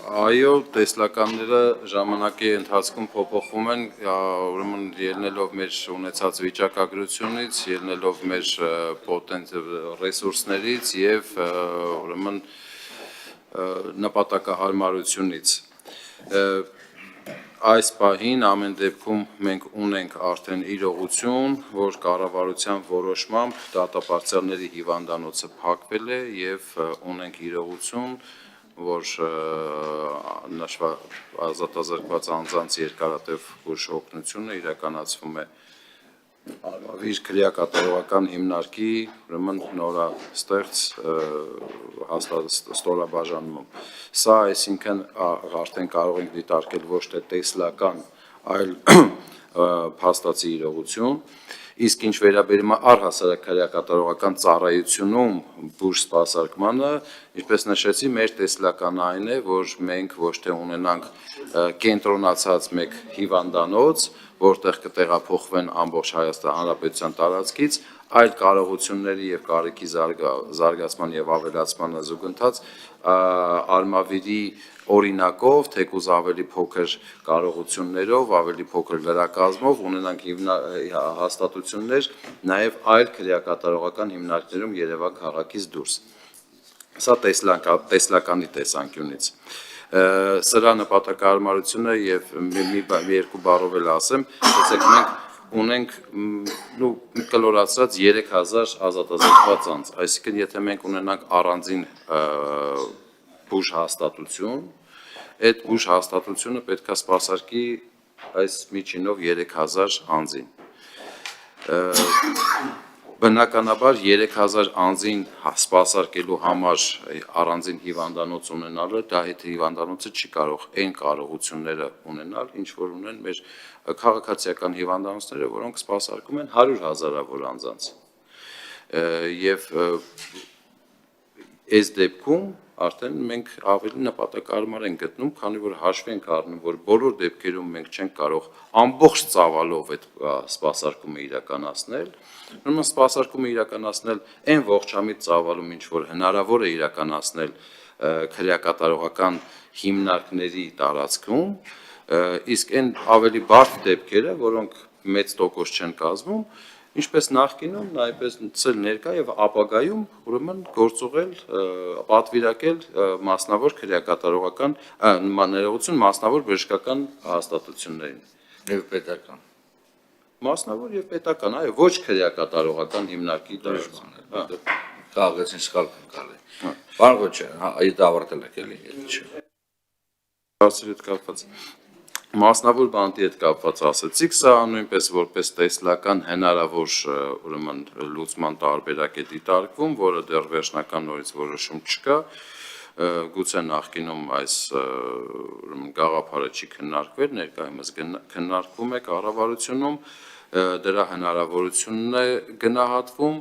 Այո, տեսլականները ժամանակի ընթացքում փոփոխվում են, ուրեմն ելնելով մեր ունեցած վիճակագրությունից, ելնելով մեր ռեսուրսներից եւ ուրեմն նպատակահարմարությունից։ Այս պահին ամեն դեպքում մենք ունենք արդեն իրողություն, որ կառավարության որոշմամբ դատապարտյալների հիվանդանոցը փակվել է եւ ունենք իրողություն, որ ազատազրկված անձանց երկարատև ուժ օգնությունը իրականացվում է Արմավիր քրեակատարողական հիմնարկի ուրեմն նորաստեղծ ստորաբաժանումում։ Սա այսինքն արդեն կարող ենք դիտարկել ոչ թե տեսլական, այլ փաստացի իրողություն, իսկ ինչ վերաբերում է առհասարակ քրեակատարողական ծառայությունում բուժ սպասարկմանը, ինչպես նշեցի, մեր տեսլականը այն է, որ մենք ոչ թե ունենանք կենտրոնացած մեկ հիվանդանոց, որտեղ կտեղափոխվեն ամբողջ Հայաստան Հանրապետության տարածքից, այլ կարողությունների եւ կարիքի զարգացման եւ ավելացման զուգընթաց Արմավիրի օրինակով, թեկուզ ավելի փոքր կարողություններով, ավելի փոքր լրակազմով ունենանք հաստատություններ նաեւ այլ քրեակատարողական հիմնարկներում Երևան քաղաքից դուրս։ Սա տեսլականի տեսանկյունից։ Սրա նպատակահարմարությունը եւ մի երկու բառով էլ ասեմ, ասեք մենք ունենք կլորացրած 3000 ազատազրկված անձ, այսինքն եթե մենք ունենանք առանձին բուժ հաստատություն, այդ բուժ հաստատությունը պետք է սպասարկի այս միջինով 3000 անձին։ Բնականաբար 3000 անձին սպասարկելու համար առանձին հիվանդանոց ունենալը, դա հետ հիվանդանոցը չի կարող այն կարողությունները ունենալ, ինչ որ ունեն մեր քաղաքացիական հիվանդանոցները, որոնք սպասարկում են 100 հազարավոր անձանց։ Եվ այս դեպքում արդեն մենք ավելի նպատակահարմար ենք գտնում, քանի որ հաշվի ենք առնում, որ բոլոր դեպքերում մենք չենք կարող ամբողջ ծավալով այդ սպասարկումը իրականացնել, ուրեմն սպասարկումը իրականացնել այն ողջամիտ ծավալում, ինչ որ հնարավոր է իրականացնել քրեակատարողական հիմնարկների տարածքում, իսկ այն ավելի բարդ դեպքերը, որոնք մեծ տոկոս չեն կազմում, ինչպես նախկինում, այնպես էլ ներկա եւ ապագայում ուրեմն գործուղել, պատվիրակել մասնավոր քրեակատարողական ներողություն մասնավոր բժշկական հաստատություններին եւ պետական մասնավոր եւ պետական, այո, ոչ քրեակատարողական հիմնարկի տարածքներ, քաղաքացին սխալ կգալի։ Բան ոչ է, այդ ավարտել եք էլի, չէ։ Հարցերի հետ կապված Մասնավոր բանտի հետ կապված ասեցիք, սա նույնպես որպես տեսլական հնարավոր ուրեմն լուծման տարբերակ է դիտարկվում, որը դեռ վերջնական նորից որոշում չկա, գուցե նախկինում այս գաղափարը չի քննարկվել, ներկայումս քննարկվում է կառավարությունում, դրա հնարավորությունն է գնահատվում,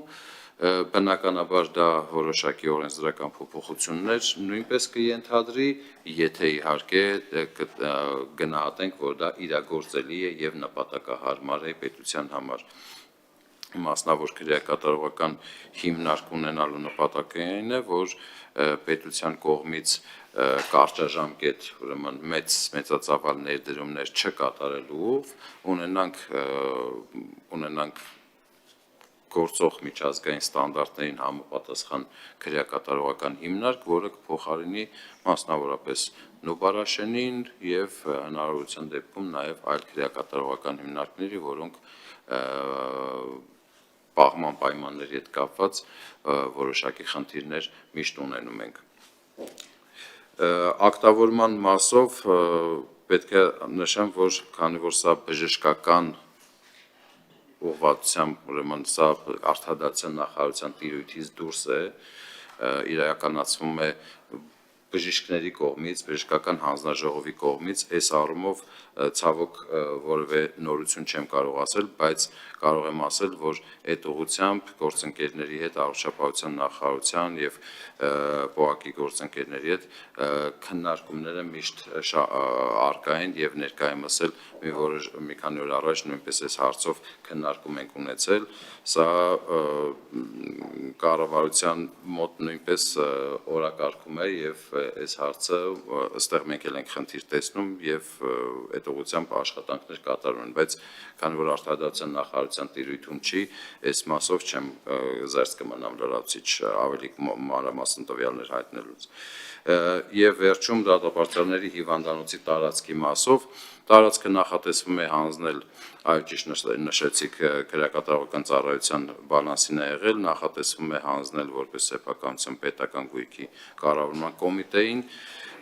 բնականաբար դա որոշակի օրենսդրական փոփոխություններ նույնպես կենթադրի, եթե իհարկե գնահատենք, որ դա իրագործելի է եւ նպատակահարմար է պետության համար։ Մասնավոր քրեակատարողական հիմնարկ ունենալու նպատակը այն է, որ պետության կողմից կարճաժամկետ, ուրեմն մեծածավալ ներդրումներ չկատարելով ունենանք գործող միջազգային ստանդարտներին համապատասխան քրեակատարողական հիմնարկ, որը կփոխարինի մասնավորապես Նուբարաշենին եւ հնարավորության դեպքում նաեւ այլ քրեակատարողական հիմնարկների, որոնք պահման պայմանների հետ կապված որոշակի խնդիրներ միշտ ունենում ենք։ Ակտավորման մասով պետք է նշեմ, որ քանի որ սա բժշկական ուղղվածությամբ ուրեմն սա արտադրության նախարարության տիրույթից դուրս է, իրականացվում է բժիշկների կողմից, բժշկական հանձնաժողովի կողմից, այս առումով ցավոք որևէ նորություն չեմ կարող ասել, բայց կարող եմ ասել, որ այդ ուղղությամբ գործընկերների հետ առողջապահության նախարարության եւ ՊՕԱԿ-ի գործընկերների հետ քննարկումները միշտ առկա են եւ ներկայումս էլ մի քանի օր առաջ նույնպես այս հարցով քննարկում ենք ունեցել, սա կառավարության մոտ նույնպես օրակարգում է եւ է այս հարցը, ըստեղ մենք էլ ենք խնդիր տեսնում եւ այդ ուղղությամբ աշխատանքներ կատարվում են, բայց քանի որ արտադրության նախարարության տիրույթում չի, այս մասով չեմ զերծ կմնամ լրացուցիչ ավելի մանրամասն տվյալներ հայտնելուց։ Եվ վերջում դատապարտյալների հիվանդանոցի տարածքի մասով տարածքը նախատեսվում է հանձնել, այո ճիշտ նշեցիք, քրեակատարողական ծառայության բալանսին է եղել, նախատեսվում է հանձնել որպես սեփականություն պետական գույքի կառավարման կոմիտեին,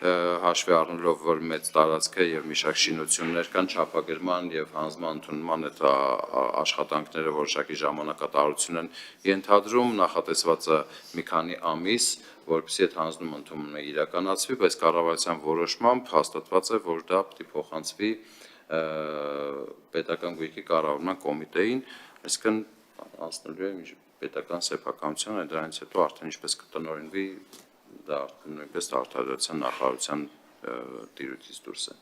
հաշվի առնելով, որ մեծ տարածք է եւ մի շարք շինություններ կան, չափագրման եւ հանձնման ընդունման այդ աշխատանքները որոշակի ժամանակատարություն են ենթադրում, նախատեսված է մի քանի ամիս, որպեսզի այդ հանձնում ընդունումը իրականացվի, բայց կառավարության որոշմամբ հաստատված է, որ դա պետք է փոխանցվի պետական գույքի կառավարման կոմիտեին, այսինքն անցնելու է պետական սեփականություն, դրանից հետո արդեն ինչպես կտնօրինվի, դա նույնպես արտադրության նախարարության տիրույթից դուրս է։